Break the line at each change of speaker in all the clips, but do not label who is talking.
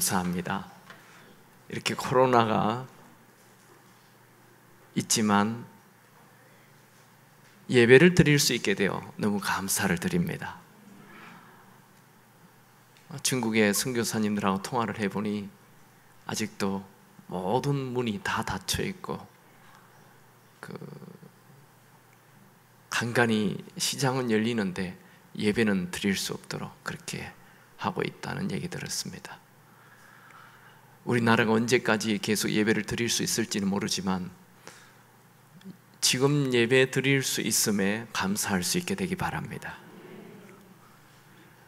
감사합니다. 이렇게 코로나가 있지만 예배를 드릴 수 있게 되어 너무 감사를 드립니다. 중국의 선교사님들하고 통화를 해보니 아직도 모든 문이 다 닫혀 있고 간간히 시장은 열리는데 예배는 드릴 수 없도록 그렇게 하고 있다는 얘기 들었습니다. 우리나라가 언제까지 계속 예배를 드릴 수 있을지는 모르지만 지금 예배 드릴 수 있음에 감사할 수 있게 되기 바랍니다.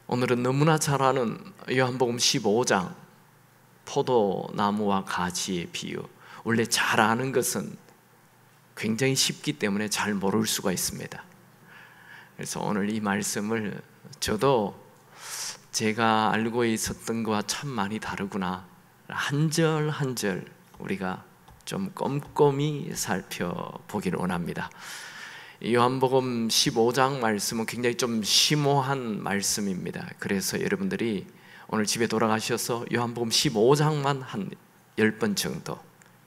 오늘은 너무나 잘 아는 요한복음 15장 포도나무와 가지의 비유, 원래 잘 아는 것은 굉장히 쉽기 때문에 잘 모를 수가 있습니다. 그래서 오늘 이 말씀을 저도 제가 알고 있었던 것과 참 많이 다르구나, 한 절 한 절 우리가 좀 꼼꼼히 살펴보기를 원합니다. 요한복음 15장 말씀은 굉장히 좀 심오한 말씀입니다. 그래서 여러분들이 오늘 집에 돌아가셔서 요한복음 15장만 한 10번 정도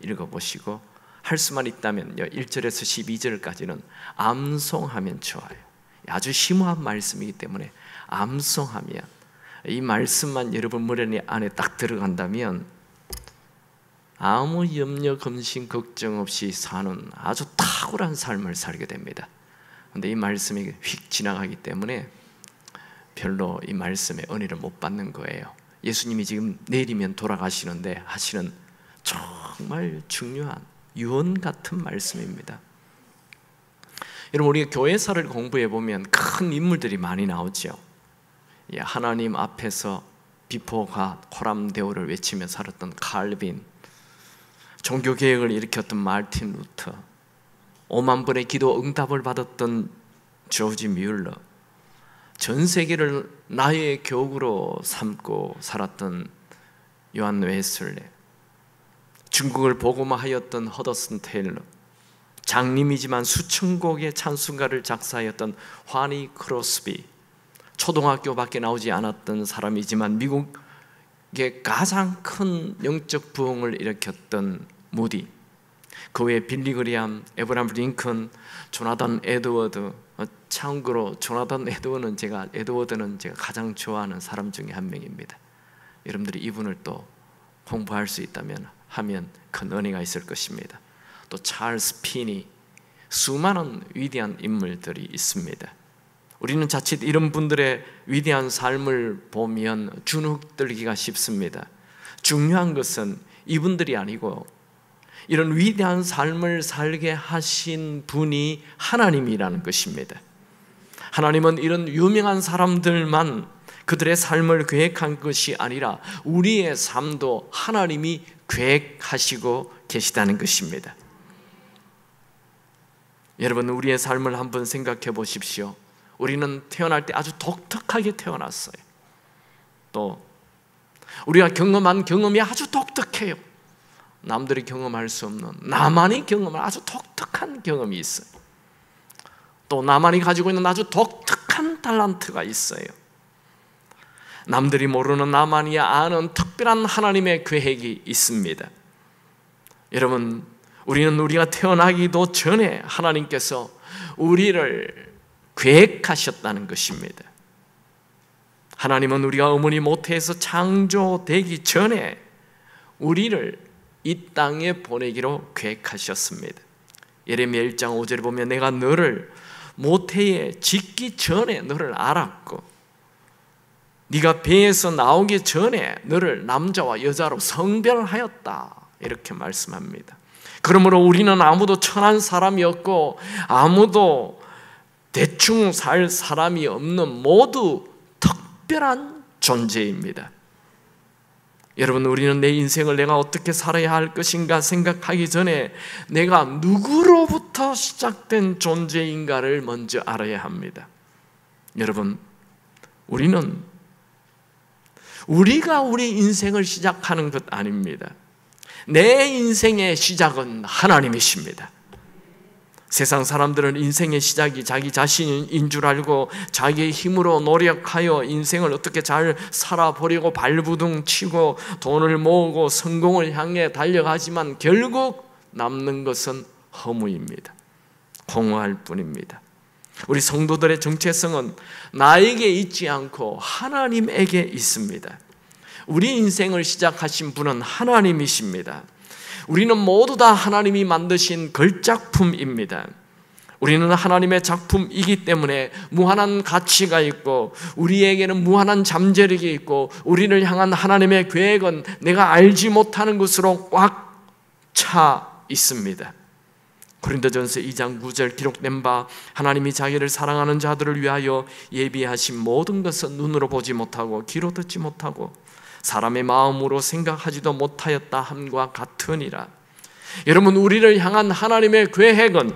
읽어보시고 할 수만 있다면 1절에서 12절까지는 암송하면 좋아요. 아주 심오한 말씀이기 때문에 암송하면, 이 말씀만 여러분 머리 안에 딱 들어간다면 아무 염려, 검심, 걱정 없이 사는 아주 탁월한 삶을 살게 됩니다. 그런데 이 말씀이 휙 지나가기 때문에 별로 이 말씀의 은혜를 못 받는 거예요. 예수님이 지금 내일이면 돌아가시는데 하시는 정말 중요한 유언 같은 말씀입니다. 여러분, 우리가 교회사를 공부해 보면 큰 인물들이 많이 나오죠. 하나님 앞에서 비포가 코람데오를 외치며 살았던 칼빈, 종교개혁을 일으켰던 마르틴 루터, 5만 번의 기도 응답을 받았던 조지 뮬러, 전 세계를 나의 교구로 삼고 살았던 요한 웨슬레, 중국을 복음화하였던 허더슨 테일러, 장님이지만 수천 곡의 찬송가를 작사하였던 화니 크로스비, 초등학교밖에 나오지 않았던 사람이지만 미국의 가장 큰 영적 부흥을 일으켰던 무디, 그 외에 빌리 그리암, 에브라함 링컨, 조나단 에드워드. 참고로 조나단 에드워드는 제가 가장 좋아하는 사람 중에 한 명입니다. 여러분들이 이분을 또 공부할 수 있다면 하면 큰 은혜가 있을 것입니다. 또 찰스 피니, 수많은 위대한 인물들이 있습니다. 우리는 자칫 이런 분들의 위대한 삶을 보면 주눅들기가 쉽습니다. 중요한 것은 이분들이 아니고 이런 위대한 삶을 살게 하신 분이 하나님이라는 것입니다. 하나님은 이런 유명한 사람들만 그들의 삶을 계획한 것이 아니라 우리의 삶도 하나님이 계획하시고 계시다는 것입니다. 여러분, 우리의 삶을 한번 생각해 보십시오. 우리는 태어날 때 아주 독특하게 태어났어요. 또 우리가 경험한 경험이 아주 독특해요. 남들이 경험할 수 없는, 나만이 경험할 아주 독특한 경험이 있어요. 또 나만이 가지고 있는 아주 독특한 탤런트가 있어요. 남들이 모르는, 나만이 아는 특별한 하나님의 계획이 있습니다. 여러분, 우리가 태어나기도 전에 하나님께서 우리를 계획하셨다는 것입니다. 하나님은 우리가 어머니 모태에서 창조되기 전에 우리를 이 땅에 보내기로 계획하셨습니다. 예레미야 1장 5절에 보면 내가 너를 모태에 짓기 전에 너를 알았고 네가 배에서 나오기 전에 너를 남자와 여자로 성별하였다, 이렇게 말씀합니다. 그러므로 우리는 아무도 천한 사람이 없고 아무도 대충 살 사람이 없는 모두 특별한 존재입니다. 여러분, 우리는 내 인생을 내가 어떻게 살아야 할 것인가 생각하기 전에 내가 누구로부터 시작된 존재인가를 먼저 알아야 합니다. 여러분, 우리가 우리 인생을 시작하는 것 아닙니다. 내 인생의 시작은 하나님이십니다. 세상 사람들은 인생의 시작이 자기 자신인 줄 알고 자기의 힘으로 노력하여 인생을 어떻게 잘 살아보려고 발부둥 치고 돈을 모으고 성공을 향해 달려가지만 결국 남는 것은 허무입니다. 공허할 뿐입니다. 우리 성도들의 정체성은 나에게 있지 않고 하나님에게 있습니다. 우리 인생을 시작하신 분은 하나님이십니다. 우리는 모두 다 하나님이 만드신 걸작품입니다. 우리는 하나님의 작품이기 때문에 무한한 가치가 있고 우리에게는 무한한 잠재력이 있고 우리를 향한 하나님의 계획은 내가 알지 못하는 것으로 꽉 차 있습니다. 고린도전서 2장 9절 기록된 바 하나님이 자기를 사랑하는 자들을 위하여 예비하신 모든 것은 눈으로 보지 못하고 귀로 듣지 못하고 사람의 마음으로 생각하지도 못하였다 함과 같으니라. 여러분, 우리를 향한 하나님의 계획은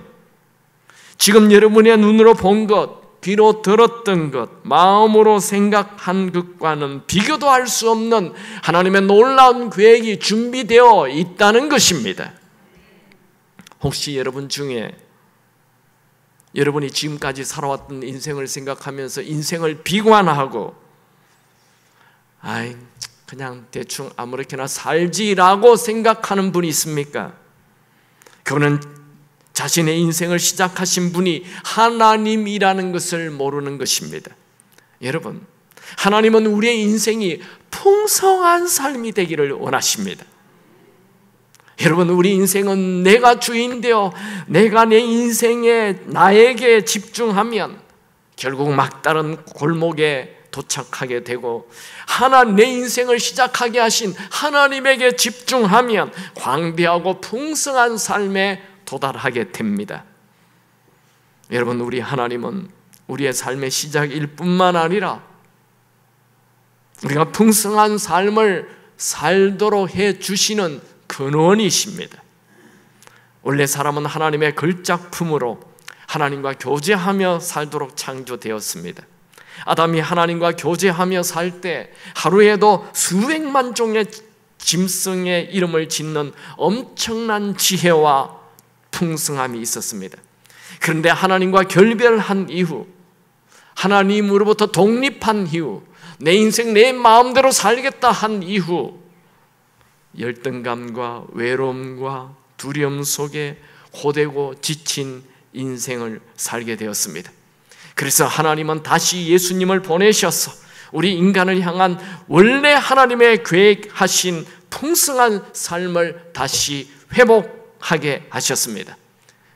지금 여러분의 눈으로 본 것, 귀로 들었던 것, 마음으로 생각한 것과는 비교도 할 수 없는 하나님의 놀라운 계획이 준비되어 있다는 것입니다. 혹시 여러분 중에 여러분이 지금까지 살아왔던 인생을 생각하면서 인생을 비관하고 그냥 대충 아무렇게나 살지라고 생각하는 분이 있습니까? 그거는 자신의 인생을 시작하신 분이 하나님이라는 것을 모르는 것입니다. 여러분, 하나님은 우리의 인생이 풍성한 삶이 되기를 원하십니다. 여러분, 우리 인생은 내가 주인되어 내가 내 인생에 나에게 집중하면 결국 막다른 골목에 도착하게 되고 내 인생을 시작하게 하신 하나님에게 집중하면 광대하고 풍성한 삶에 도달하게 됩니다. 여러분, 우리 하나님은 우리의 삶의 시작일 뿐만 아니라 우리가 풍성한 삶을 살도록 해주시는 근원이십니다. 원래 사람은 하나님의 걸작품으로 하나님과 교제하며 살도록 창조되었습니다. 아담이 하나님과 교제하며 살 때 하루에도 수백만 종의 짐승의 이름을 짓는 엄청난 지혜와 풍성함이 있었습니다. 그런데 하나님과 결별한 이후, 하나님으로부터 독립한 이후, 내 인생 내 마음대로 살겠다 한 이후 열등감과 외로움과 두려움 속에 고되고 지친 인생을 살게 되었습니다. 그래서 하나님은 다시 예수님을 보내셔서 우리 인간을 향한 원래 하나님의 계획하신 풍성한 삶을 다시 회복하게 하셨습니다.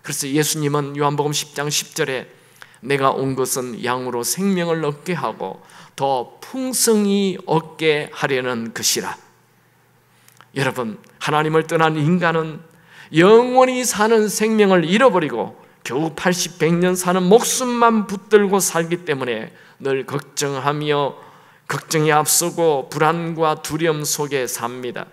그래서 예수님은 요한복음 10장 10절에 내가 온 것은 양으로 생명을 얻게 하고 더 풍성히 얻게 하려는 것이라. 여러분, 하나님을 떠난 인간은 영원히 사는 생명을 잃어버리고 겨우 80, 100년 사는 목숨만 붙들고 살기 때문에 늘 걱정이 앞서고 불안과 두려움 속에 삽니다.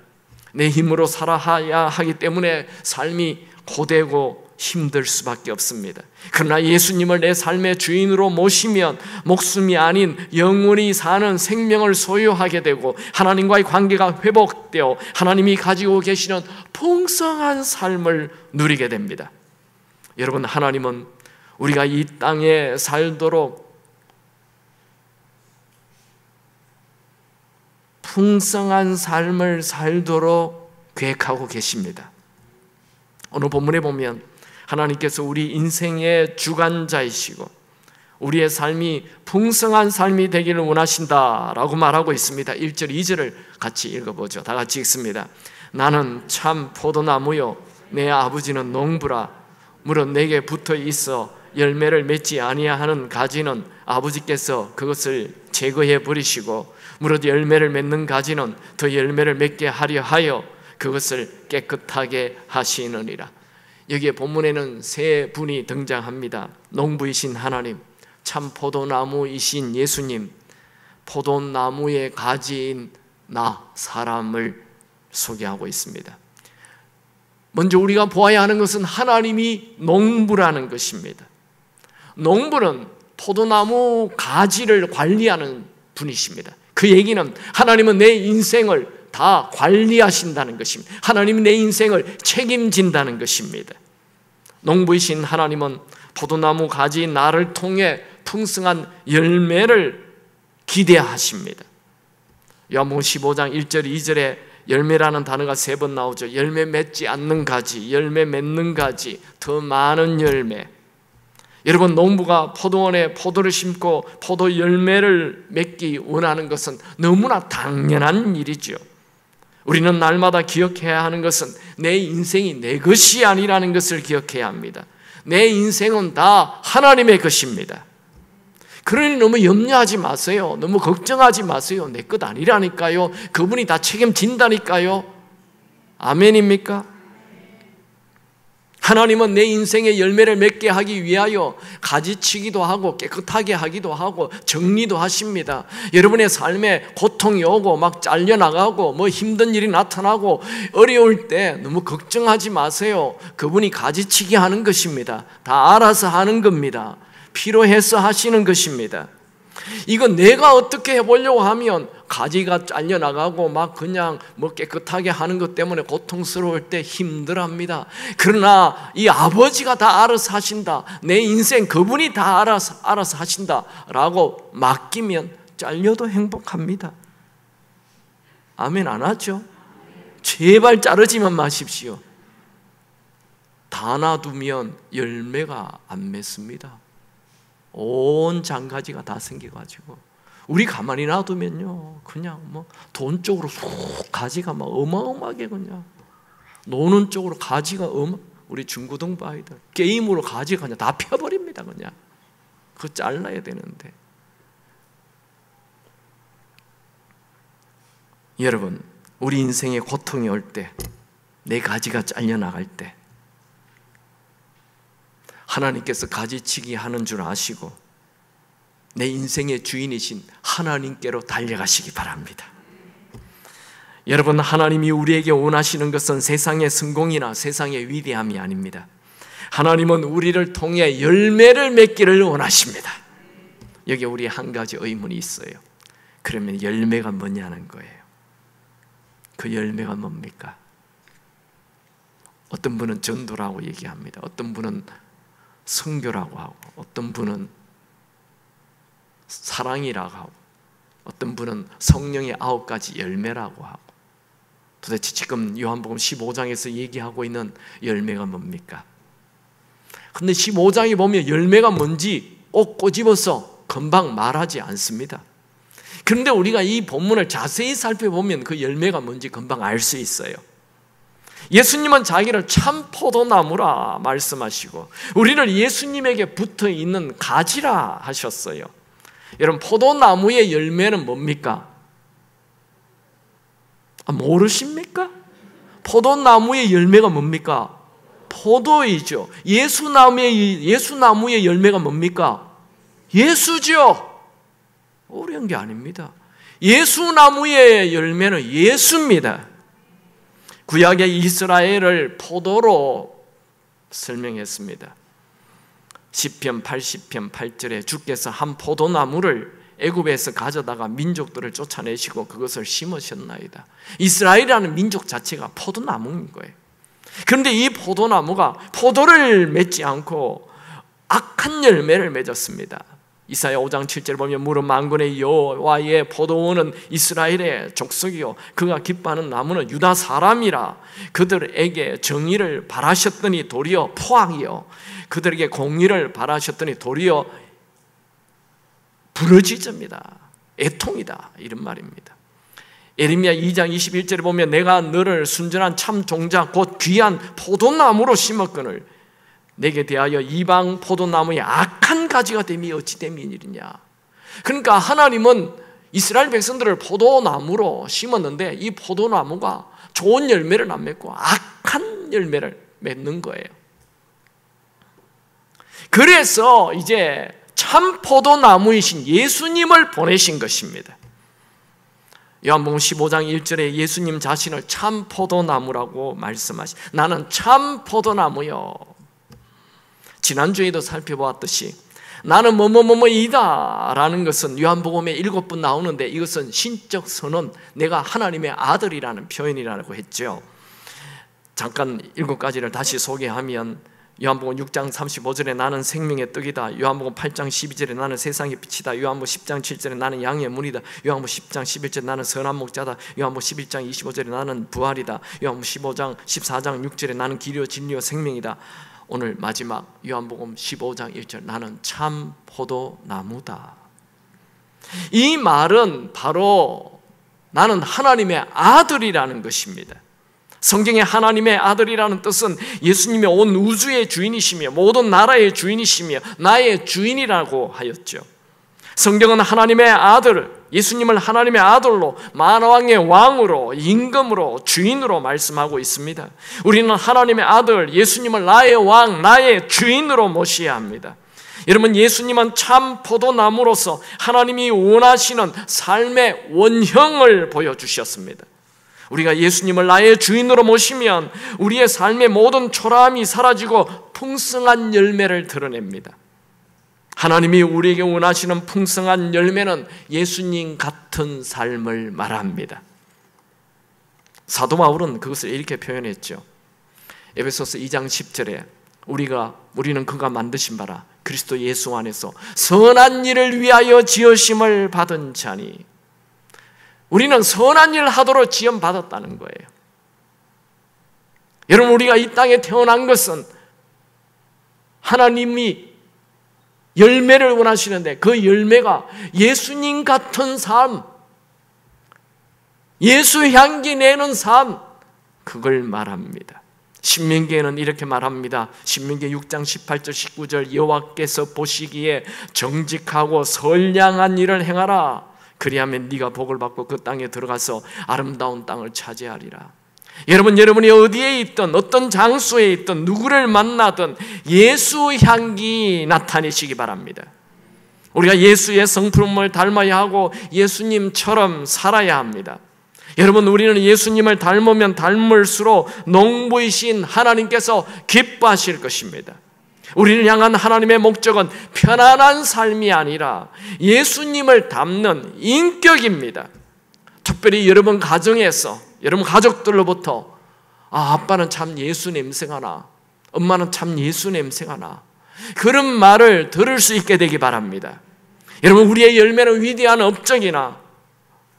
내 힘으로 살아야 하기 때문에 삶이 고되고 힘들 수밖에 없습니다. 그러나 예수님을 내 삶의 주인으로 모시면 목숨이 아닌 영원히 사는 생명을 소유하게 되고 하나님과의 관계가 회복되어 하나님이 가지고 계시는 풍성한 삶을 누리게 됩니다. 여러분, 하나님은 우리가 이 땅에 살도록 풍성한 삶을 살도록 계획하고 계십니다. 오늘 본문에 보면 하나님께서 우리 인생의 주관자이시고 우리의 삶이 풍성한 삶이 되기를 원하신다라고 말하고 있습니다. 1절, 2절을 같이 읽어보죠. 다 같이 읽습니다. 나는 참 포도나무요 내 아버지는 농부라. 무릇 내게 붙어 있어 열매를 맺지 아니하는 가지는 아버지께서 그것을 제거해 버리시고 무릇 열매를 맺는 가지는 더 열매를 맺게 하려 하여 그것을 깨끗하게 하시느니라. 여기에 본문에는 세 분이 등장합니다. 농부이신 하나님, 참 포도나무이신 예수님, 포도나무의 가지인 나 사람을 소개하고 있습니다. 먼저 우리가 보아야 하는 것은 하나님이 농부라는 것입니다. 농부는 포도나무 가지를 관리하는 분이십니다. 그 얘기는 하나님은 내 인생을 다 관리하신다는 것입니다. 하나님이 내 인생을 책임진다는 것입니다. 농부이신 하나님은 포도나무 가지 나를 통해 풍성한 열매를 기대하십니다. 요한복음 15장 1절 2절에 열매라는 단어가 3번 나오죠. 열매 맺지 않는 가지, 열매 맺는 가지, 더 많은 열매. 여러분, 농부가 포도원에 포도를 심고 포도 열매를 맺기 원하는 것은 너무나 당연한 일이죠. 우리는 날마다 기억해야 하는 것은 내 인생이 내 것이 아니라는 것을 기억해야 합니다. 내 인생은 다 하나님의 것입니다. 그러니 너무 염려하지 마세요. 너무 걱정하지 마세요. 내 것 아니라니까요. 그분이 다 책임진다니까요. 아멘입니까? 하나님은 내 인생의 열매를 맺게 하기 위하여 가지치기도 하고 깨끗하게 하기도 하고 정리도 하십니다. 여러분의 삶에 고통이 오고 막 잘려나가고 뭐 힘든 일이 나타나고 어려울 때 너무 걱정하지 마세요. 그분이 가지치기 하는 것입니다. 다 알아서 하는 겁니다. 필요해서 하시는 것입니다. 이건 내가 어떻게 해보려고 하면 가지가 잘려나가고 막 그냥 뭐 깨끗하게 하는 것 때문에 고통스러울 때 힘들어합니다. 그러나 이 아버지가 다 알아서 하신다, 내 인생 그분이 다 알아서 하신다 라고 맡기면 잘려도 행복합니다. 아멘 안 하죠? 제발 자르지만 마십시오. 다 놔두면 열매가 안 맺습니다. 온 장가지가 다 생겨가지고 우리 가만히 놔두면요 그냥 뭐 돈 쪽으로 쑥 가지가 막 어마어마하게 그냥 노는 쪽으로 가지가 우리 중고등부 아이들 게임으로 가지가 그냥 다 펴버립니다. 그냥 그거 잘라야 되는데. 여러분, 우리 인생에 고통이 올 때, 내 가지가 잘려나갈 때 하나님께서 가지치기 하는 줄 아시고 내 인생의 주인이신 하나님께로 달려가시기 바랍니다. 여러분, 하나님이 우리에게 원하시는 것은 세상의 성공이나 세상의 위대함이 아닙니다. 하나님은 우리를 통해 열매를 맺기를 원하십니다. 여기 우리 한 가지 의문이 있어요. 그러면 열매가 뭐냐는 거예요. 그 열매가 뭡니까? 어떤 분은 전도라고 얘기합니다. 어떤 분은 선교라고 하고, 어떤 분은 사랑이라고 하고, 어떤 분은 성령의 9가지 열매라고 하고. 도대체 지금 요한복음 15장에서 얘기하고 있는 열매가 뭡니까? 근데 15장에 보면 열매가 뭔지 꼬집어서 금방 말하지 않습니다. 그런데 우리가 이 본문을 자세히 살펴보면 그 열매가 뭔지 금방 알 수 있어요. 예수님은 자기를 참 포도나무라 말씀하시고 우리를 예수님에게 붙어 있는 가지라 하셨어요. 여러분, 포도나무의 열매는 뭡니까? 모르십니까? 포도나무의 열매가 뭡니까? 포도이죠. 예수나무의 열매가 뭡니까? 예수죠. 어려운 게 아닙니다. 예수나무의 열매는 예수입니다. 구약의 이스라엘을 포도로 설명했습니다. 시편 80편 8절에 주께서 한 포도나무를 애굽에서 가져다가 민족들을 쫓아내시고 그것을 심으셨나이다. 이스라엘이라는 민족 자체가 포도나무인 거예요. 그런데 이 포도나무가 포도를 맺지 않고 악한 열매를 맺었습니다. 이사야 5장 7절 보면 무릇 만군의 여호와의 포도원은 이스라엘의 족속이요 그가 기뻐하는 나무는 유다 사람이라. 그들에게 정의를 바라셨더니 도리어 포악이요 그들에게 공의를 바라셨더니 도리어 부러지점이다, 애통이다, 이런 말입니다. 예레미야 2장 21절에 보면 내가 너를 순전한 참 종자 곧 귀한 포도나무로 심었거늘 내게 대하여 이방 포도나무의 악한 가지가 됨이 어찌 됨이니냐. 그러니까 하나님은 이스라엘 백성들을 포도나무로 심었는데 이 포도나무가 좋은 열매를 안 맺고 악한 열매를 맺는 거예요. 그래서 이제 참 포도나무이신 예수님을 보내신 것입니다. 요한복음 15장 1절에 예수님 자신을 참 포도나무라고 말씀하시. 나는 참 포도나무요. 지난주에도 살펴보았듯이 나는 뭐뭐뭐뭐이다 라는 것은 요한복음에 7번 나오는데 이것은 신적 선언, 내가 하나님의 아들이라는 표현이라고 했죠. 잠깐 7가지를 다시 소개하면 요한복음 6장 35절에 나는 생명의 떡이다. 요한복음 8장 12절에 나는 세상의 빛이다. 요한복음 10장 7절에 나는 양의 문이다. 요한복음 10장 11절에 나는 선한 목자다. 요한복음 11장 25절에 나는 부활이다. 요한복음 15장 14장 6절에 나는 길이요 진리요 생명이다. 오늘 마지막 요한복음 15장 1절 나는 참 포도나무다. 이 말은 바로 나는 하나님의 아들이라는 것입니다. 성경의 하나님의 아들이라는 뜻은 예수님이 온 우주의 주인이시며 모든 나라의 주인이시며 나의 주인이라고 하였죠. 성경은 하나님의 아들, 예수님을 하나님의 아들로, 만왕의 왕으로, 임금으로, 주인으로 말씀하고 있습니다. 우리는 하나님의 아들, 예수님을 나의 왕, 나의 주인으로 모셔야 합니다. 여러분, 예수님은 참 포도나무로서 하나님이 원하시는 삶의 원형을 보여주셨습니다. 우리가 예수님을 나의 주인으로 모시면 우리의 삶의 모든 초라함이 사라지고 풍성한 열매를 드러냅니다. 하나님이 우리에게 원하시는 풍성한 열매는 예수님 같은 삶을 말합니다. 사도 바울은 그것을 이렇게 표현했죠. 에베소서 2장 10절에 우리는 그가 만드신 바라 그리스도 예수 안에서 선한 일을 위하여 지으심을 받은 자니. 우리는 선한 일을 하도록 지음받았다는 거예요. 여러분, 우리가 이 땅에 태어난 것은 하나님이 열매를 원하시는데 그 열매가 예수님 같은 삶, 예수 향기 내는 삶, 그걸 말합니다. 신명기에는 이렇게 말합니다. 신명기 6장 18절 19절 여호와께서 보시기에 정직하고 선량한 일을 행하라. 그리하면 네가 복을 받고 그 땅에 들어가서 아름다운 땅을 차지하리라. 여러분이 어디에 있든 어떤 장소에 있든 누구를 만나든 예수 향기 나타내시기 바랍니다. 우리가 예수의 성품을 닮아야 하고 예수님처럼 살아야 합니다. 여러분, 우리는 예수님을 닮으면 닮을수록 농부이신 하나님께서 기뻐하실 것입니다. 우리를 향한 하나님의 목적은 편안한 삶이 아니라 예수님을 닮는 인격입니다. 특별히 여러분 가정에서, 여러분 가족들로부터 아빠는 참 예수 냄새가 나, 엄마는 참 예수 냄새가 나, 그런 말을 들을 수 있게 되기 바랍니다. 여러분, 우리의 열매는 위대한 업적이나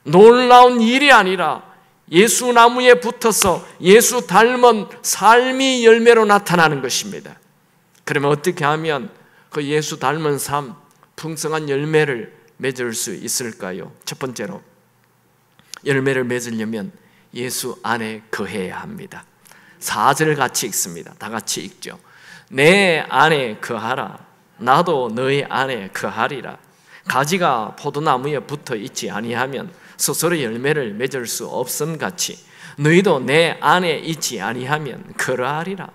놀라운 일이 아니라 예수 나무에 붙어서 예수 닮은 삶이 열매로 나타나는 것입니다. 그러면 어떻게 하면 그 예수 닮은 삶, 풍성한 열매를 맺을 수 있을까요? 첫 번째로 열매를 맺으려면 예수 안에 거해야 합니다. 4절 같이 읽습니다. 다 같이 읽죠. 내 안에 거하라. 나도 너희 안에 거하리라. 가지가 포도나무에 붙어 있지 아니하면 스스로 열매를 맺을 수 없음 같이 너희도 내 안에 있지 아니하면 그러하리라.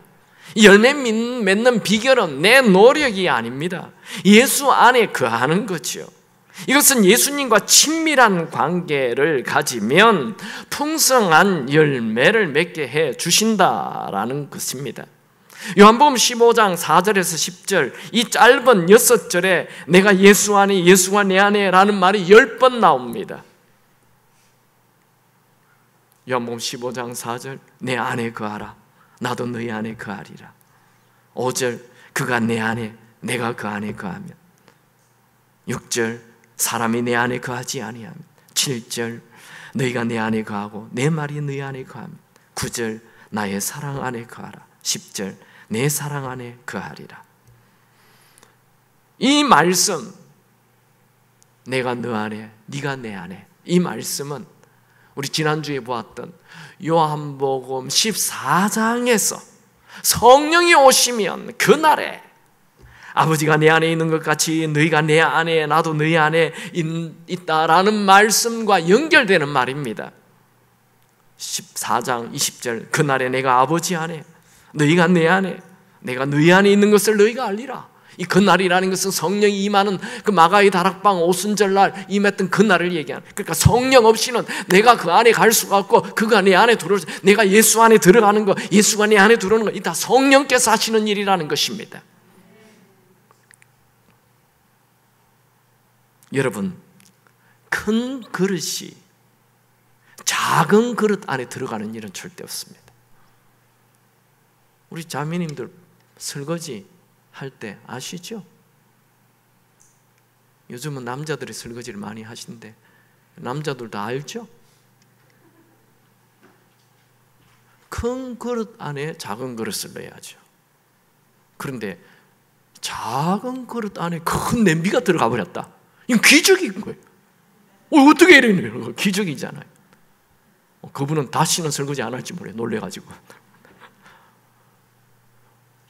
열매 맺는 비결은 내 노력이 아닙니다. 예수 안에 거하는 거죠. 이것은 예수님과 친밀한 관계를 가지면 풍성한 열매를 맺게 해 주신다라는 것입니다. 요한복음 15장 4절에서 10절, 이 짧은 6절에 내가 예수 안에, 예수가 내 안에 라는 말이 10번 나옵니다. 요한복음 15장 4절, 내 안에 거하라. 나도 너희 안에 거하리라. 5절, 그가 내 안에, 내가 그 안에 거하면. 6절, 사람이 내 안에 거하지 아니하면. 7절, 너희가 내 안에 거하고 내 말이 너희 안에 거하면. 9절, 나의 사랑 안에 거하라. 10절, 내 사랑 안에 거하리라. 이 말씀, 내가 너 안에, 네가 내 안에, 이 말씀은 우리 지난주에 보았던 요한복음 14장에서 성령이 오시면 그날에 아버지가 내 안에 있는 것 같이 너희가 내 안에, 나도 너희 안에 있다라는 말씀과 연결되는 말입니다. 14장 20절, 그날에 내가 아버지 안에, 너희가 내 안에, 내가 너희 안에 있는 것을 너희가 알리라. 이 그날이라는 것은 성령이 임하는 그 마가의 다락방 오순절날 임했던 그날을 얘기하는, 그러니까 성령 없이는 내가 그 안에 갈 수가 없고 그가 내 안에 들어오죠. 내가 예수 안에 들어가는 거, 예수가 내 안에 들어오는 거, 이 다 성령께서 하시는 일이라는 것입니다. 여러분, 큰 그릇이 작은 그릇 안에 들어가는 일은 절대 없습니다. 우리 자매님들 설거지 할 때 아시죠? 요즘은 남자들이 설거지를 많이 하시는데 남자들도 알죠? 큰 그릇 안에 작은 그릇을 넣어야죠. 그런데 작은 그릇 안에 큰 냄비가 들어가 버렸다. 이건 기적인 거예요. 어떻게 이러는 기적이잖아요. 그분은 다시는 설거지 안 할지 모르겠어요. 놀래가지고.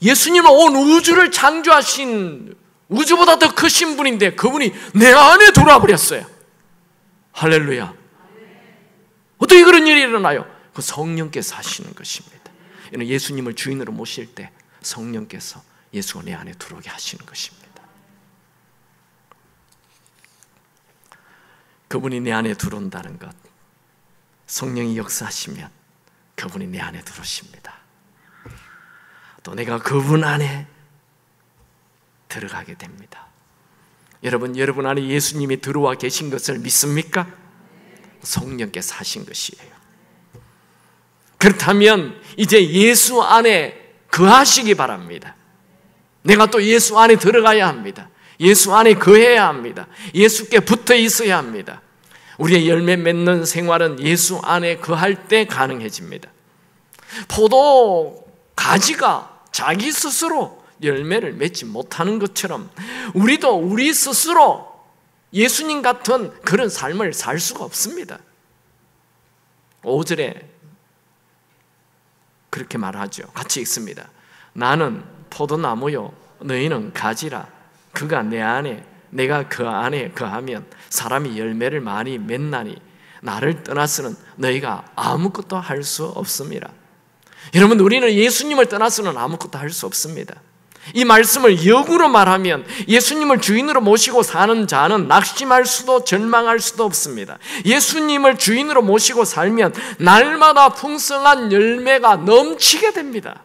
예수님은 온 우주를 창조하신 우주보다 더 크신 분인데 그분이 내 안에 들어와 버렸어요. 할렐루야. 어떻게 그런 일이 일어나요? 그 성령께서 하시는 것입니다. 예수님을 주인으로 모실 때 성령께서 예수가 내 안에 들어오게 하시는 것입니다. 그분이 내 안에 들어온다는 것, 성령이 역사하시면 그분이 내 안에 들어오십니다. 또 내가 그분 안에 들어가게 됩니다. 여러분 안에 예수님이 들어와 계신 것을 믿습니까? 성령께서 하신 것이에요. 그렇다면 이제 예수 안에 거하시기 바랍니다. 내가 또 예수 안에 들어가야 합니다. 예수 안에 거해야 합니다. 예수께 붙어 있어야 합니다. 우리의 열매 맺는 생활은 예수 안에 거할 때 가능해집니다. 포도 가지가 자기 스스로 열매를 맺지 못하는 것처럼 우리도 우리 스스로 예수님 같은 그런 삶을 살 수가 없습니다. 5절에 그렇게 말하죠. 같이 읽습니다. 나는 포도나무요 너희는 가지라. 그가 내 안에 내가 그 안에 거하면 사람이 열매를 많이 맺나니 나를 떠나서는 너희가 아무것도 할 수 없습니다. 여러분, 우리는 예수님을 떠나서는 아무것도 할 수 없습니다. 이 말씀을 역으로 말하면 예수님을 주인으로 모시고 사는 자는 낙심할 수도 절망할 수도 없습니다. 예수님을 주인으로 모시고 살면 날마다 풍성한 열매가 넘치게 됩니다.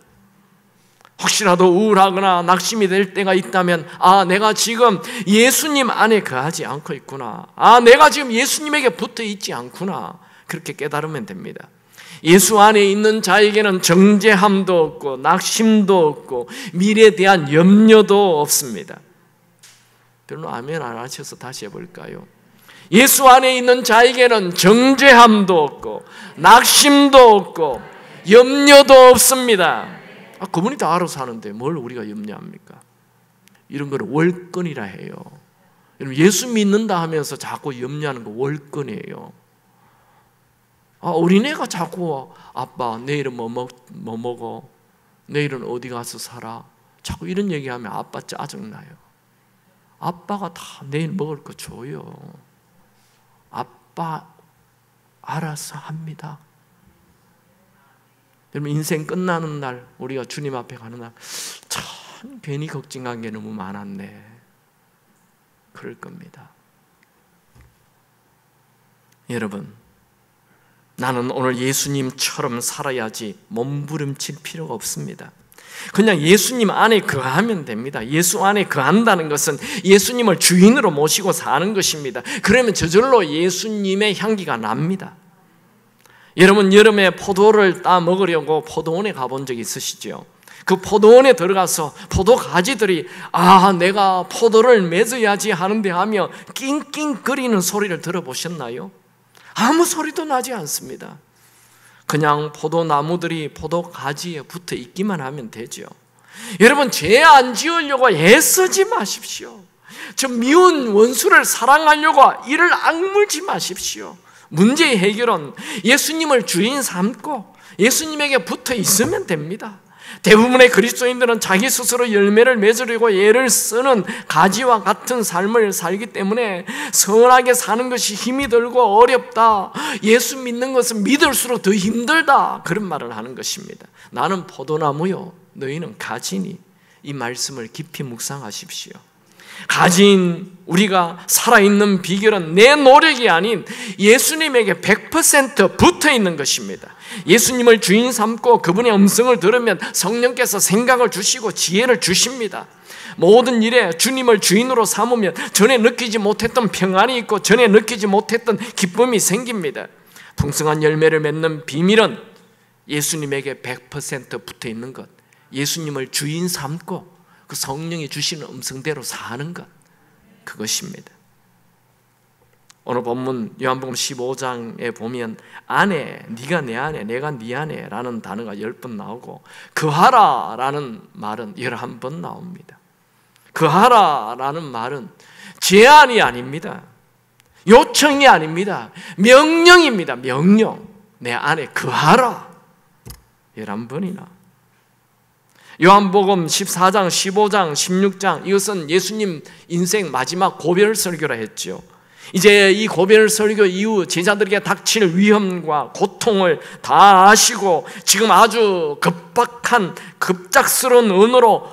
혹시라도 우울하거나 낙심이 될 때가 있다면 내가 지금 예수님 안에 거하지 않고 있구나. 내가 지금 예수님에게 붙어 있지 않구나. 그렇게 깨달으면 됩니다. 예수 안에 있는 자에게는 정죄함도 없고 낙심도 없고 미래에 대한 염려도 없습니다. 별로 아멘 안 하셔서 다시 해볼까요? 예수 안에 있는 자에게는 정죄함도 없고 낙심도 없고 염려도 없습니다. 그분이 다 알아서 하는데 뭘 우리가 염려합니까? 이런 거를 월권이라 해요. 여러분, 예수 믿는다 하면서 자꾸 염려하는 거 월권이에요. 어린애가 자꾸 아빠 내일은 뭐 먹어? 내일은 어디 가서 살아? 자꾸 이런 얘기하면 아빠 짜증나요. 아빠가 다 내일 먹을 거 줘요. 아빠 알아서 합니다. 여러분, 인생 끝나는 날 우리가 주님 앞에 가는 날 참 괜히 걱정한 게 너무 많았네. 그럴 겁니다. 여러분, 나는 오늘 예수님처럼 살아야지 몸부림칠 필요가 없습니다. 그냥 예수님 안에 거하면 됩니다. 예수 안에 거한다는 것은 예수님을 주인으로 모시고 사는 것입니다. 그러면 저절로 예수님의 향기가 납니다. 여러분, 여름에 포도를 따 먹으려고 포도원에 가본 적 있으시죠? 그 포도원에 들어가서 포도 가지들이 내가 포도를 맺어야지 하는데 하며 낑낑거리는 소리를 들어보셨나요? 아무 소리도 나지 않습니다. 그냥 포도나무들이 포도 가지에 붙어 있기만 하면 되죠. 여러분, 죄 안 지으려고 애쓰지 마십시오. 저 미운 원수를 사랑하려고 이를 악물지 마십시오. 문제의 해결은 예수님을 주인 삼고 예수님에게 붙어 있으면 됩니다. 대부분의 그리스도인들은 자기 스스로 열매를 맺으려고 애를 쓰는 가지와 같은 삶을 살기 때문에 선하게 사는 것이 힘이 들고 어렵다, 예수 믿는 것은 믿을수록 더 힘들다, 그런 말을 하는 것입니다. 나는 포도나무요 너희는 가지니, 이 말씀을 깊이 묵상하십시오. 가진 우리가 살아있는 비결은 내 노력이 아닌 예수님에게 100% 붙어있는 것입니다. 예수님을 주인 삼고 그분의 음성을 들으면 성령께서 생각을 주시고 지혜를 주십니다. 모든 일에 주님을 주인으로 삼으면 전에 느끼지 못했던 평안이 있고 전에 느끼지 못했던 기쁨이 생깁니다. 풍성한 열매를 맺는 비밀은 예수님에게 100% 붙어있는 것, 예수님을 주인 삼고 그 성령이 주시는 음성대로 사는 것, 그것입니다. 오늘 본문 요한복음 15장에 보면 아내, 네가 내 아내, 내가 네 아내라는 단어가 10번 나오고 거하라라는 말은 11번 나옵니다. 거하라라는 말은 제안이 아닙니다. 요청이 아닙니다. 명령입니다. 명령. 내 안에 거하라. 11번이나. 요한복음 14장, 15장, 16장, 이것은 예수님 인생 마지막 고별 설교라 했죠. 이제 이 고별 설교 이후 제자들에게 닥칠 위험과 고통을 다 아시고 지금 아주 급박한 급작스러운 언어로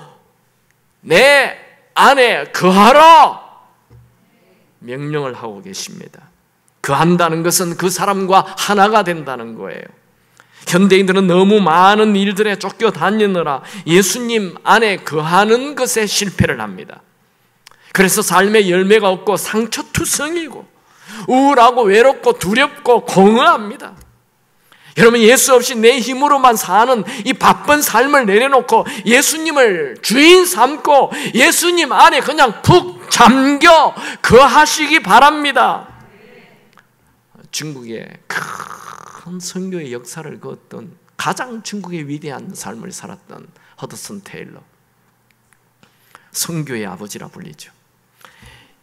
내 안에 거하라 명령을 하고 계십니다. 거한다는 것은 그 사람과 하나가 된다는 거예요. 현대인들은 너무 많은 일들에 쫓겨 다니느라 예수님 안에 거하는 것에 실패를 합니다. 그래서 삶의 열매가 없고 상처투성이고 우울하고 외롭고 두렵고 공허합니다. 여러분, 예수 없이 내 힘으로만 사는 이 바쁜 삶을 내려놓고 예수님을 주인 삼고 예수님 안에 그냥 푹 잠겨 거하시기 바랍니다. 중국의 큰 선교의 역사를 그었던 가장 중국의 위대한 삶을 살았던 허드슨 테일러, 선교의 아버지라 불리죠.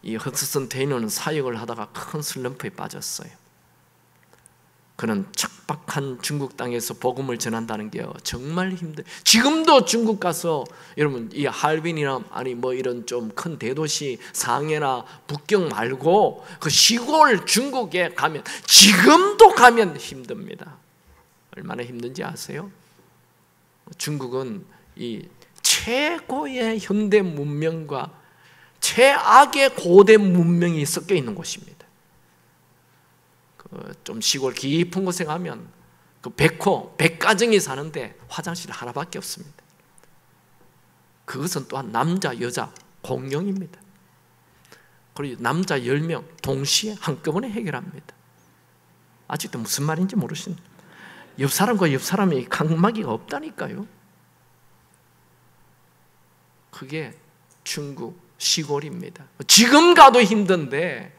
이 허드슨 테일러는 사역을 하다가 큰 슬럼프에 빠졌어요. 그는 척박한 중국 땅에서 복음을 전한다는 게 정말 힘들어요. 지금도 중국 가서 여러분 이 할빈이나 아니 뭐 이런 좀 큰 대도시 상해나 북경 말고 그 시골 중국에 가면 지금도 가면 힘듭니다. 얼마나 힘든지 아세요? 중국은 이 최고의 현대 문명과 최악의 고대 문명이 섞여 있는 곳입니다. 좀 시골 깊은 곳에 가면 그 100가정이 사는데 화장실 하나밖에 없습니다. 그것은 또한 남자, 여자 공용입니다. 그리고 남자 10명 동시에 한꺼번에 해결합니다. 아직도 무슨 말인지 모르십니다. 옆 사람과 옆 사람이 각마기가 없다니까요. 그게 중국 시골입니다. 지금 가도 힘든데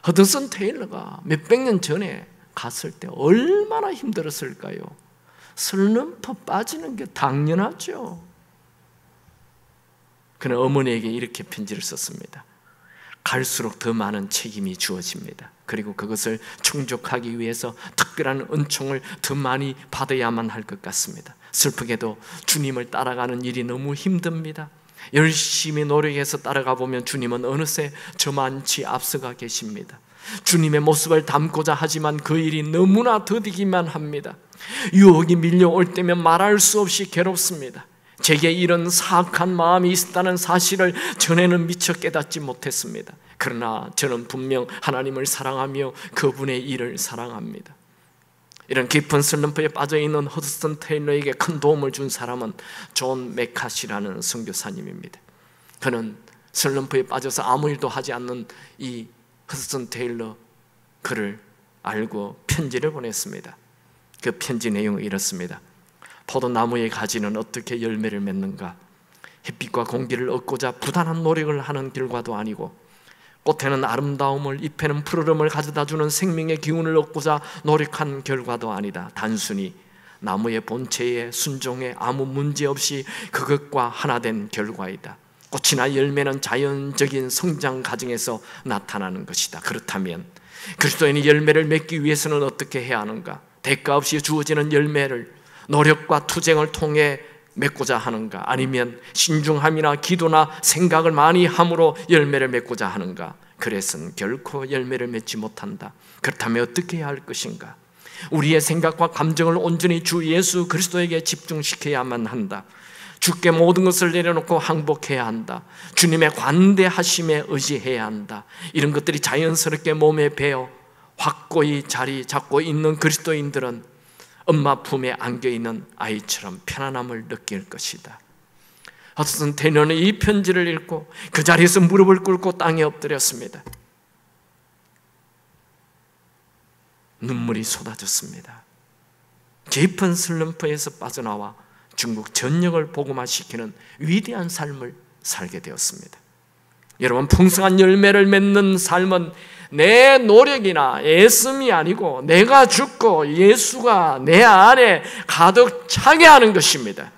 허드슨 테일러가 몇백 년 전에 갔을 때 얼마나 힘들었을까요? 슬럼프 빠지는 게 당연하죠. 그는 어머니에게 이렇게 편지를 썼습니다. 갈수록 더 많은 책임이 주어집니다. 그리고 그것을 충족하기 위해서 특별한 은총을 더 많이 받아야만 할 것 같습니다. 슬프게도 주님을 따라가는 일이 너무 힘듭니다. 열심히 노력해서 따라가 보면 주님은 어느새 저만치 앞서가 계십니다. 주님의 모습을 담고자 하지만 그 일이 너무나 더디기만 합니다. 유혹이 밀려올 때면 말할 수 없이 괴롭습니다. 제게 이런 사악한 마음이 있었다는 사실을 전에는 미처 깨닫지 못했습니다. 그러나 저는 분명 하나님을 사랑하며 그분의 일을 사랑합니다. 이런 깊은 슬럼프에 빠져있는 허드슨 테일러에게 큰 도움을 준 사람은 존 맥카시라는 선교사님입니다. 그는 슬럼프에 빠져서 아무 일도 하지 않는 이 허드슨 테일러 그를 알고 편지를 보냈습니다. 그 편지 내용은 이렇습니다. 포도나무의 가지는 어떻게 열매를 맺는가? 햇빛과 공기를 얻고자 부단한 노력을 하는 결과도 아니고, 꽃에는 아름다움을, 잎에는 푸르름을 가져다주는 생명의 기운을 얻고자 노력한 결과도 아니다. 단순히 나무의 본체에 순종해 아무 문제 없이 그것과 하나 된 결과이다. 꽃이나 열매는 자연적인 성장 과정에서 나타나는 것이다. 그렇다면 그리스도인이 열매를 맺기 위해서는 어떻게 해야 하는가? 대가 없이 주어지는 열매를 노력과 투쟁을 통해 맺고자 하는가? 아니면 신중함이나 기도나 생각을 많이 함으로 열매를 맺고자 하는가? 그래서는 결코 열매를 맺지 못한다. 그렇다면 어떻게 해야 할 것인가? 우리의 생각과 감정을 온전히 주 예수 그리스도에게 집중시켜야만 한다. 주께 모든 것을 내려놓고 항복해야 한다. 주님의 관대하심에 의지해야 한다. 이런 것들이 자연스럽게 몸에 배어 확고히 자리 잡고 있는 그리스도인들은 엄마 품에 안겨있는 아이처럼 편안함을 느낄 것이다. 허드슨 테일러는 이 편지를 읽고 그 자리에서 무릎을 꿇고 땅에 엎드렸습니다. 눈물이 쏟아졌습니다. 깊은 슬럼프에서 빠져나와 중국 전역을 복음화시키는 위대한 삶을 살게 되었습니다. 여러분, 풍성한 열매를 맺는 삶은 내 노력이나 애씀이 아니고 내가 죽고 예수가 내 안에 가득 차게 하는 것입니다.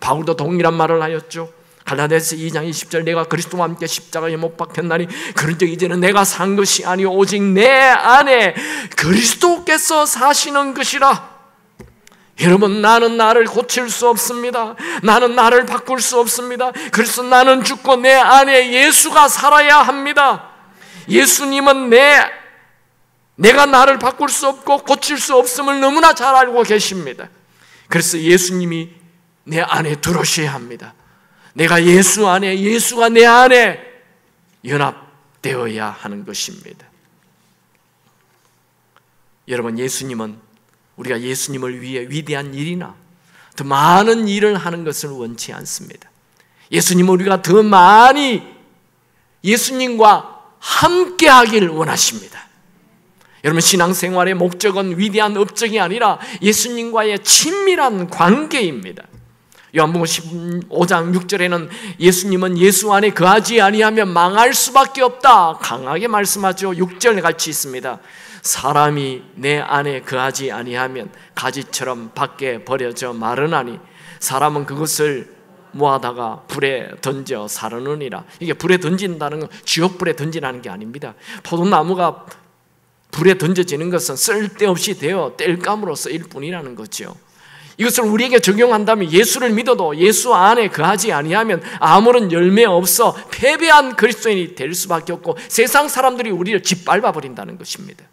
바울도 동일한 말을 하였죠. 갈라디아서 2장 20절, 내가 그리스도와 함께 십자가에 못 박혔나니 그런즉 이제는 내가 산 것이 아니요 오직 내 안에 그리스도께서 사시는 것이라. 여러분, 나는 나를 고칠 수 없습니다. 나는 나를 바꿀 수 없습니다. 그래서 나는 죽고 내 안에 예수가 살아야 합니다. 예수님은 내가 나를 바꿀 수 없고 고칠 수 없음을 너무나 잘 알고 계십니다. 그래서 예수님이 내 안에 들어오셔야 합니다. 내가 예수 안에, 예수가 내 안에 연합되어야 하는 것입니다. 여러분, 우리가 예수님을 위해 위대한 일이나 더 많은 일을 하는 것을 원치 않습니다. 예수님은 우리가 더 많이 예수님과 함께 하기를 원하십니다. 여러분, 신앙생활의 목적은 위대한 업적이 아니라 예수님과의 친밀한 관계입니다. 요한복음 15장 6절에는 예수님은 예수 안에 거하지 아니하면 망할 수밖에 없다 강하게 말씀하죠. 6절 같이 있습니다. 사람이 내 안에 거하지 아니하면 가지처럼 밖에 버려져 마르나니 사람은 그것을 모아다가 불에 던져 사르느니라. 이게 불에 던진다는 건 지옥불에 던지라는 게 아닙니다. 포도나무가 불에 던져지는 것은 쓸데없이 되어 땔감으로 쓰일 뿐이라는 거죠. 이것을 우리에게 적용한다면 예수를 믿어도 예수 안에 거하지 아니하면 아무런 열매 없어 패배한 그리스도인이 될 수밖에 없고 세상 사람들이 우리를 짓밟아 버린다는 것입니다.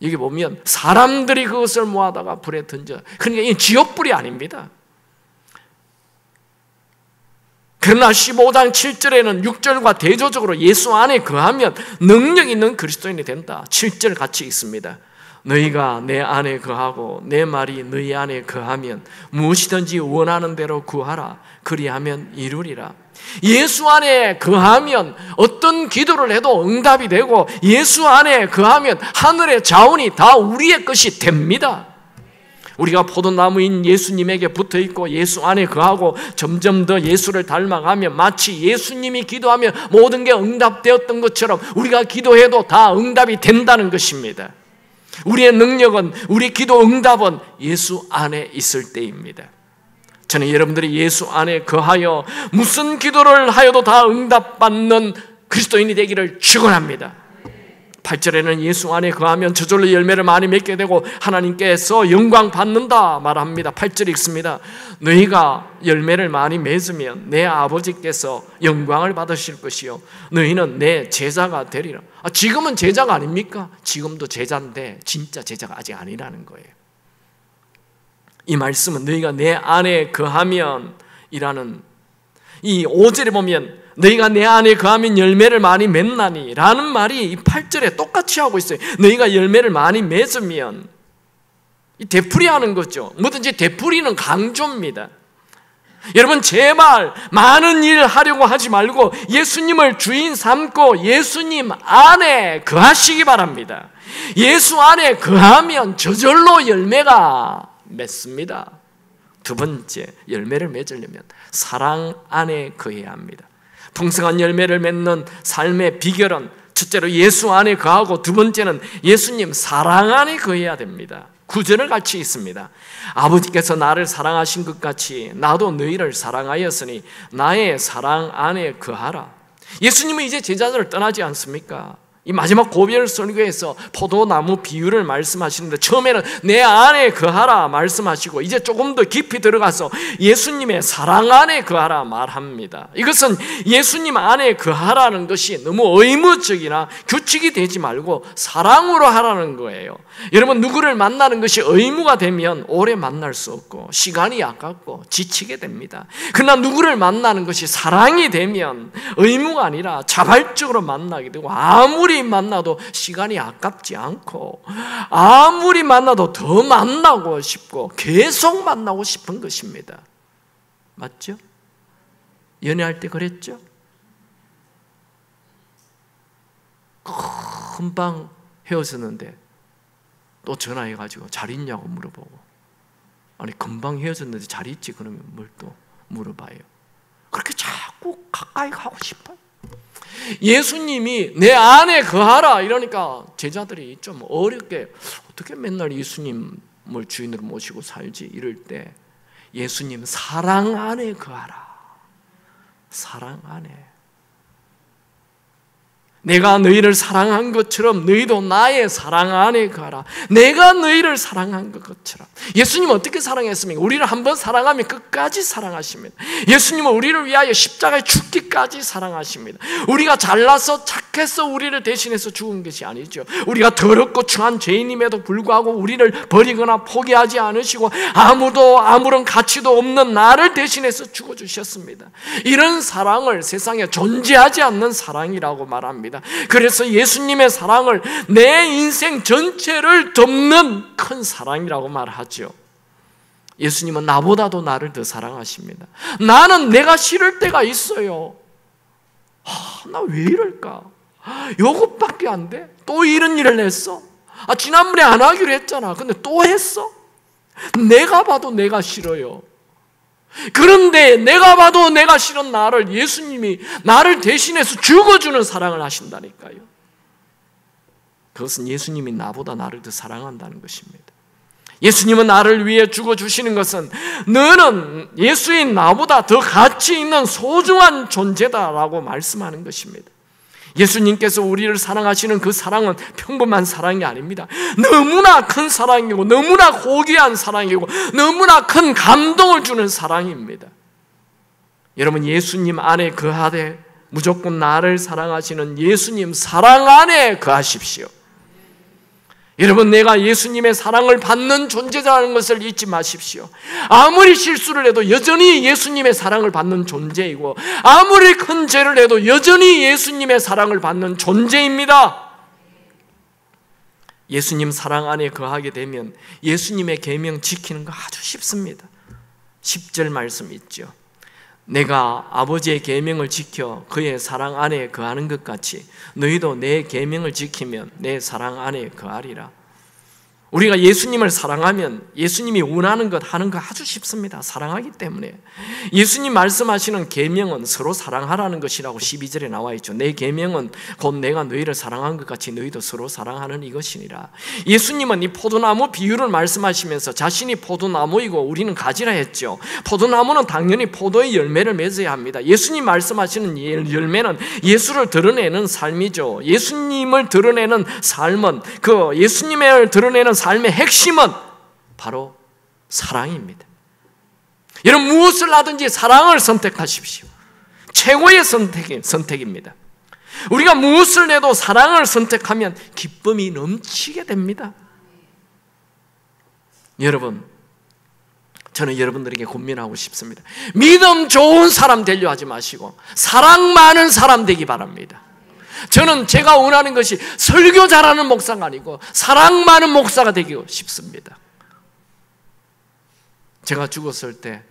여기 보면 사람들이 그것을 모아다가 불에 던져, 그러니까 이 지옥불이 아닙니다. 그러나 15장 7절에는 6절과 대조적으로 예수 안에 거하면 능력 있는 그리스도인이 된다. 7절 같이 있습니다. 너희가 내 안에 거하고 내 말이 너희 안에 거하면 무엇이든지 원하는 대로 구하라. 그리하면 이루리라. 예수 안에 거하면 어떤 기도를 해도 응답이 되고 예수 안에 거하면 하늘의 자원이 다 우리의 것이 됩니다. 우리가 포도나무인 예수님에게 붙어있고 예수 안에 거하고 점점 더 예수를 닮아가면 마치 예수님이 기도하면 모든 게 응답되었던 것처럼 우리가 기도해도 다 응답이 된다는 것입니다. 우리의 능력은, 우리 기도 응답은 예수 안에 있을 때입니다. 저는 여러분들이 예수 안에 거하여 무슨 기도를 하여도 다 응답받는 그리스도인이 되기를 축원합니다. 8절에는 예수 안에 거하면 저절로 열매를 많이 맺게 되고 하나님께서 영광 받는다 말합니다. 8절 읽습니다. 너희가 열매를 많이 맺으면 내 아버지께서 영광을 받으실 것이요 너희는 내 제자가 되리라. 지금은 제자가 아닙니까? 지금도 제자인데 진짜 제자가 아직 아니라는 거예요. 이 말씀은 너희가 내 안에 거하면 이라는 이 5절에 보면 너희가 내 안에 거하면 열매를 많이 맺나니 라는 말이 이 8절에 똑같이 하고 있어요. 너희가 열매를 많이 맺으면, 이 되풀이하는 거죠. 뭐든지 되풀이는 강조입니다. 여러분, 제발 많은 일 하려고 하지 말고 예수님을 주인 삼고 예수님 안에 거하시기 바랍니다. 예수 안에 거하면 저절로 열매가 맺습니다. 두 번째, 열매를 맺으려면 사랑 안에 거해야 합니다. 풍성한 열매를 맺는 삶의 비결은 첫째로 예수 안에 거하고 두 번째는 예수님 사랑 안에 거해야 됩니다. 9절을 같이 있습니다. 아버지께서 나를 사랑하신 것 같이 나도 너희를 사랑하였으니 나의 사랑 안에 거하라. 예수님은 이제 제자들을 떠나지 않습니까? 이 마지막 고별 설교에서 포도나무 비유를 말씀하시는데 처음에는 내 안에 거하라 말씀하시고 이제 조금 더 깊이 들어가서 예수님의 사랑 안에 거하라 말합니다. 이것은 예수님 안에 거하라는 것이 너무 의무적이나 규칙이 되지 말고 사랑으로 하라는 거예요. 여러분, 누구를 만나는 것이 의무가 되면 오래 만날 수 없고 시간이 아깝고 지치게 됩니다. 그러나 누구를 만나는 것이 사랑이 되면 의무가 아니라 자발적으로 만나게 되고 아무리 만나도 시간이 아깝지 않고 아무리 만나도 더 만나고 싶고 계속 만나고 싶은 것입니다. 맞죠? 연애할 때 그랬죠? 금방 헤어졌는데 또 전화해가지고 잘 있냐고 물어보고 아니 금방 헤어졌는데 잘 있지? 그러면 뭘 또 물어봐요? 그렇게 자꾸 가까이 가고 싶어요. 예수님이 내 안에 거하라 이러니까 제자들이 좀 어렵게 어떻게 맨날 예수님을 주인으로 모시고 살지? 이럴 때 예수님 사랑 안에 거하라. 사랑 안에. 내가 너희를 사랑한 것처럼 너희도 나의 사랑 안에 거하라. 내가 너희를 사랑한 것처럼. 예수님은 어떻게 사랑했습니까? 우리를 한번 사랑하면 끝까지 사랑하십니다. 예수님은 우리를 위하여 십자가에 죽기까지 사랑하십니다. 우리가 잘나서 착해서 우리를 대신해서 죽은 것이 아니죠. 우리가 더럽고 추한 죄인임에도 불구하고 우리를 버리거나 포기하지 않으시고 아무런 가치도 없는 나를 대신해서 죽어주셨습니다. 이런 사랑을 세상에 존재하지 않는 사랑이라고 말합니다. 그래서 예수님의 사랑을 내 인생 전체를 덮는 큰 사랑이라고 말하죠. 예수님은 나보다도 나를 더 사랑하십니다. 나는 내가 싫을 때가 있어요. 나 왜 이럴까? 요것밖에 안 돼? 또 이런 일을 했어? 지난번에 안 하기로 했잖아. 근데 또 했어? 내가 봐도 내가 싫어요. 그런데 내가 봐도 내가 싫은 나를 예수님이 나를 대신해서 죽어주는 사랑을 하신다니까요. 그것은 예수님이 나보다 나를 더 사랑한다는 것입니다. 예수님은 나를 위해 죽어주시는 것은 너는 예수인 나보다 더 가치 있는 소중한 존재다라고 말씀하는 것입니다. 예수님께서 우리를 사랑하시는 그 사랑은 평범한 사랑이 아닙니다. 너무나 큰 사랑이고 너무나 고귀한 사랑이고 너무나 큰 감동을 주는 사랑입니다. 여러분, 예수님 안에 거하되 무조건 나를 사랑하시는 예수님 사랑 안에 거하십시오. 여러분, 내가 예수님의 사랑을 받는 존재라는 것을 잊지 마십시오. 아무리 실수를 해도 여전히 예수님의 사랑을 받는 존재이고 아무리 큰 죄를 해도 여전히 예수님의 사랑을 받는 존재입니다. 예수님 사랑 안에 거하게 되면 예수님의 계명 지키는 거 아주 쉽습니다. 10절 말씀 있죠. 내가 아버지의 계명을 지켜 그의 사랑 안에 거하는 것 같이 너희도 내 계명을 지키면 내 사랑 안에 거하리라. 우리가 예수님을 사랑하면 예수님이 원하는 것 하는 거 아주 쉽습니다. 사랑하기 때문에. 예수님 말씀하시는 계명은 서로 사랑하라는 것이라고 12절에 나와 있죠. 내 계명은 곧 내가 너희를 사랑한 것 같이 너희도 서로 사랑하는 이것이니라. 예수님은 이 포도나무 비유를 말씀하시면서 자신이 포도나무이고 우리는 가지라 했죠. 포도나무는 당연히 포도의 열매를 맺어야 합니다. 예수님 말씀하시는 열매는 예수를 드러내는 삶이죠. 예수님을 드러내는 삶은 그 예수님을 드러내는 삶의 핵심은 바로 사랑입니다. 여러분, 무엇을 하든지 사랑을 선택하십시오. 최고의 선택입니다. 우리가 무엇을 해도 사랑을 선택하면 기쁨이 넘치게 됩니다. 여러분, 저는 여러분들에게 고민하고 싶습니다. 믿음 좋은 사람 되려 하지 마시고 사랑 많은 사람 되기 바랍니다. 저는 제가 원하는 것이 설교 잘하는 목사가 아니고 사랑 많은 목사가 되고 싶습니다. 제가 죽었을 때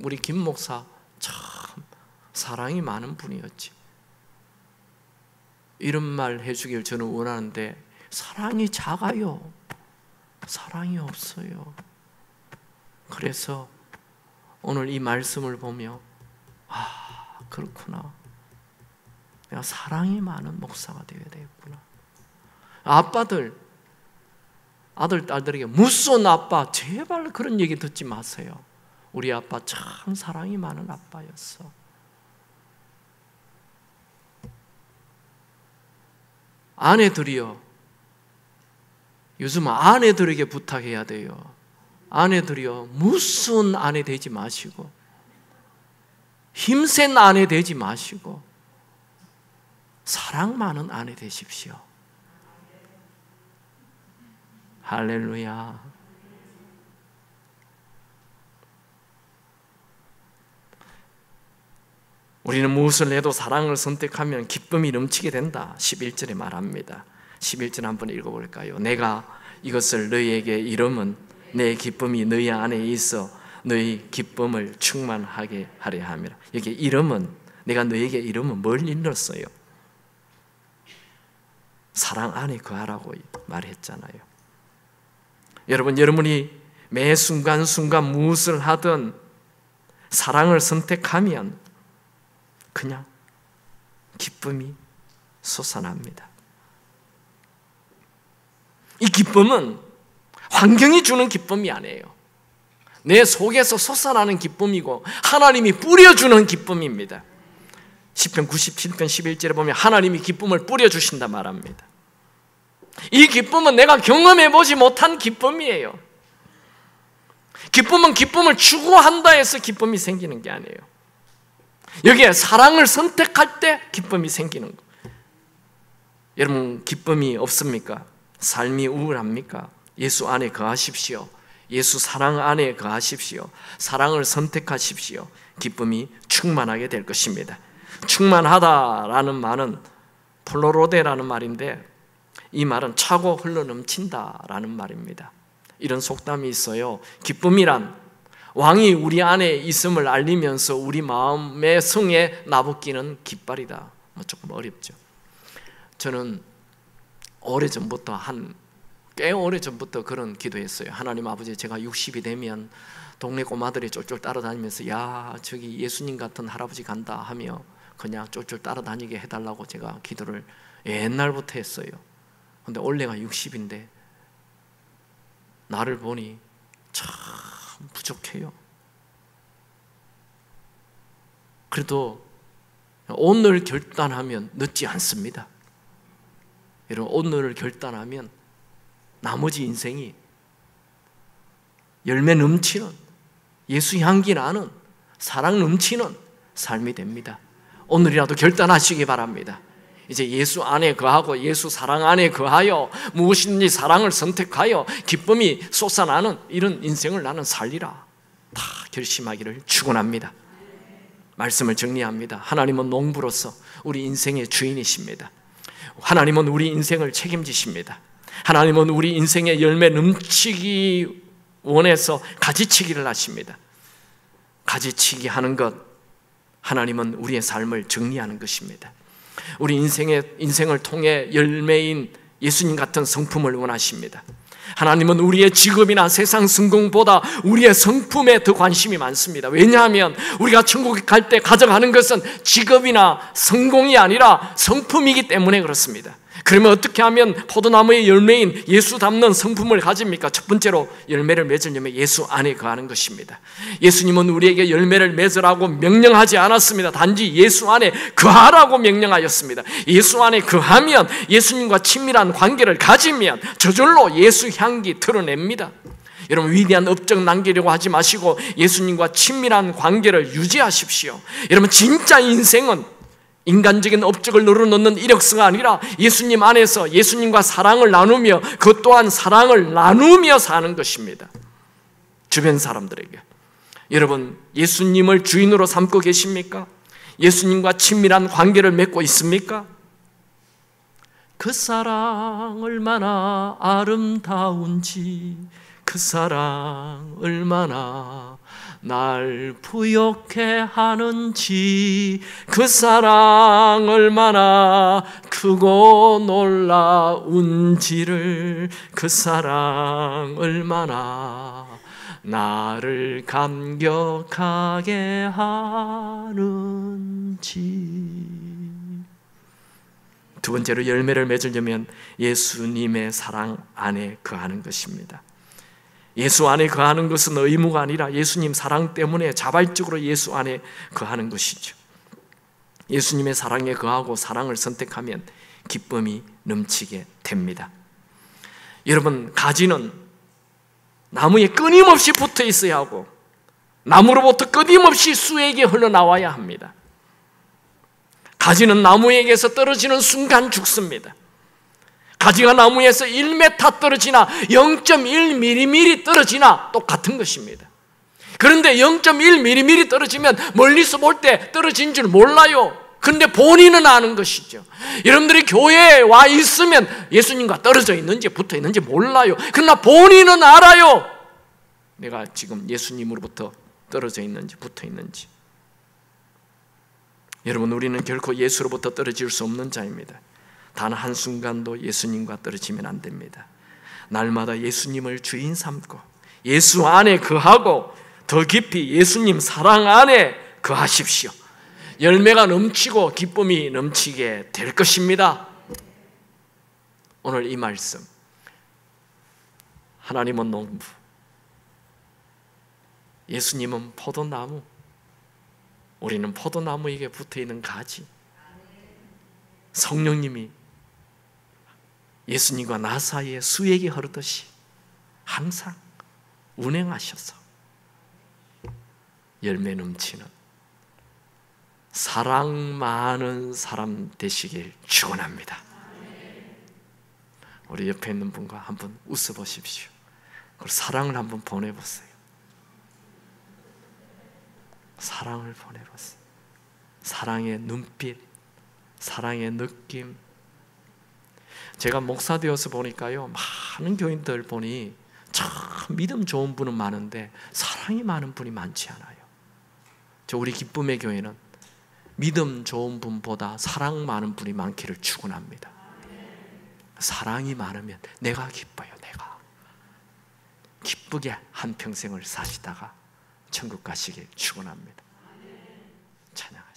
우리 김 목사 참 사랑이 많은 분이었지, 이런 말 해주길 저는 원하는데 사랑이 작아요. 사랑이 없어요. 그래서 오늘 이 말씀을 보며 그렇구나, 내가 사랑이 많은 목사가 되어야 되겠구나. 아빠들, 아들, 딸들에게 무슨 아빠, 제발 그런 얘기 듣지 마세요. 우리 아빠 참 사랑이 많은 아빠였어. 아내들이요, 요즘 아내들에게 부탁해야 돼요. 아내들이요, 무슨 아내 되지 마시고 힘센 아내 되지 마시고 사랑 많은 아내 되십시오. 할렐루야. 우리는 무엇을 해도 사랑을 선택하면 기쁨이 넘치게 된다. 11절에 말합니다. 11절 한번 읽어볼까요? 내가 이것을 너희에게 이름은 내 기쁨이 너희 안에 있어 너희 기쁨을 충만하게 하려 함이라. 여기 이름은, 내가 너희에게 이름은 뭘 일렀어요? 사랑 안에 거하라고 말했잖아요. 여러분, 여러분이 매 순간순간 무엇을 하든 사랑을 선택하면 그냥 기쁨이 솟아납니다. 이 기쁨은 환경이 주는 기쁨이 아니에요. 내 속에서 솟아나는 기쁨이고 하나님이 뿌려주는 기쁨입니다. 시편 97편 11절에 보면 하나님이 기쁨을 뿌려주신다 말합니다. 이 기쁨은 내가 경험해보지 못한 기쁨이에요. 기쁨은 기쁨을 추구한다 해서 기쁨이 생기는 게 아니에요. 여기에 사랑을 선택할 때 기쁨이 생기는 거예요. 여러분 기쁨이 없습니까? 삶이 우울합니까? 예수 안에 거하십시오. 예수 사랑 안에 거하십시오. 사랑을 선택하십시오. 기쁨이 충만하게 될 것입니다. 충만하다라는 말은 플로로데라는 말인데 이 말은 차고 흘러넘친다라는 말입니다. 이런 속담이 있어요. 기쁨이란 왕이 우리 안에 있음을 알리면서 우리 마음의 성에 나부끼는 깃발이다. 조금 어렵죠. 저는 꽤 오래전부터 그런 기도했어요. 하나님 아버지, 제가 60이 되면 동네 꼬마들이 쫄쫄 따라다니면서 야 저기 예수님 같은 할아버지 간다 하며 그냥 쫄쫄 따라다니게 해달라고 제가 기도를 옛날부터 했어요. 근데 올해가 60인데 나를 보니 참 부족해요. 그래도 오늘 결단하면 늦지 않습니다. 여러분 오늘을 결단하면 나머지 인생이 열매 넘치는 예수 향기 나는 사랑 넘치는 삶이 됩니다. 오늘이라도 결단하시기 바랍니다. 이제 예수 안에 거하고 예수 사랑 안에 거하여 무엇이든지 사랑을 선택하여 기쁨이 솟아나는 이런 인생을 나는 살리라 다 결심하기를 축원합니다. 말씀을 정리합니다. 하나님은 농부로서 우리 인생의 주인이십니다. 하나님은 우리 인생을 책임지십니다. 하나님은 우리 인생의 열매 넘치기 원해서 가지치기를 하십니다. 가지치기 하는 것, 하나님은 우리의 삶을 정리하는 것입니다. 우리 인생을 통해 열매인 예수님 같은 성품을 원하십니다. 하나님은 우리의 직업이나 세상 성공보다 우리의 성품에 더 관심이 많습니다. 왜냐하면 우리가 천국에 갈 때 가져가는 것은 직업이나 성공이 아니라 성품이기 때문에 그렇습니다. 그러면 어떻게 하면 포도나무의 열매인 예수 닮는 성품을 가집니까? 첫 번째로 열매를 맺으려면 예수 안에 거하는 것입니다. 예수님은 우리에게 열매를 맺으라고 명령하지 않았습니다. 단지 예수 안에 거하라고 명령하였습니다. 예수 안에 거하면 예수님과 친밀한 관계를 가지면 저절로 예수 향기 드러냅니다. 여러분 위대한 업적 남기려고 하지 마시고 예수님과 친밀한 관계를 유지하십시오. 여러분 진짜 인생은 인간적인 업적을 늘어놓는 이력서가 아니라 예수님 안에서 예수님과 사랑을 나누며 그 또한 사랑을 나누며 사는 것입니다. 주변 사람들에게. 여러분 예수님을 주인으로 삼고 계십니까? 예수님과 친밀한 관계를 맺고 있습니까? 그 사랑 얼마나 아름다운지, 그 사랑 얼마나 날 부욕해 하는지, 그 사랑 얼마나 크고 놀라운지를, 그 사랑 얼마나 나를 감격하게 하는지. 두 번째로 열매를 맺으려면 예수님의 사랑 안에 거하는 것입니다. 예수 안에 거하는 것은 의무가 아니라 예수님 사랑 때문에 자발적으로 예수 안에 거하는 것이죠. 예수님의 사랑에 거하고 사랑을 선택하면 기쁨이 넘치게 됩니다. 여러분 가지는 나무에 끊임없이 붙어 있어야 하고 나무로부터 끊임없이 수액이 흘러나와야 합니다. 가지는 나무에게서 떨어지는 순간 죽습니다. 가지가 나무에서 1m 떨어지나 0.1mm 떨어지나 똑같은 것입니다. 그런데 0.1mm 떨어지면 멀리서 볼 때 떨어진 줄 몰라요. 그런데 본인은 아는 것이죠. 여러분들이 교회에 와 있으면 예수님과 떨어져 있는지 붙어 있는지 몰라요. 그러나 본인은 알아요. 내가 지금 예수님으로부터 떨어져 있는지 붙어 있는지. 여러분 우리는 결코 예수로부터 떨어질 수 없는 자입니다. 단 한순간도 예수님과 떨어지면 안 됩니다. 날마다 예수님을 주인 삼고 예수 안에 거하고 더 깊이 예수님 사랑 안에 거하십시오. 열매가 넘치고 기쁨이 넘치게 될 것입니다. 오늘 이 말씀, 하나님은 농부, 예수님은 포도나무, 우리는 포도나무에게 붙어있는 가지. 성령님이 예수님과 나 사이에 수액이 흐르듯이 항상 운행하셔서 열매 넘치는 사랑 많은 사람 되시길 축원합니다. 우리 옆에 있는 분과 한번 웃어보십시오. 그리고 사랑을 한번 보내보세요. 사랑을 보내보세요. 사랑의 눈빛, 사랑의 느낌. 제가 목사 되어서 보니까요, 많은 교인들 보니 참 믿음 좋은 분은 많은데 사랑이 많은 분이 많지 않아요. 우리 기쁨의 교회는 믿음 좋은 분보다 사랑 많은 분이 많기를 축원합니다. 사랑이 많으면 내가 기뻐요. 내가 기쁘게 한평생을 사시다가 천국 가시길 축원합니다. 찬양.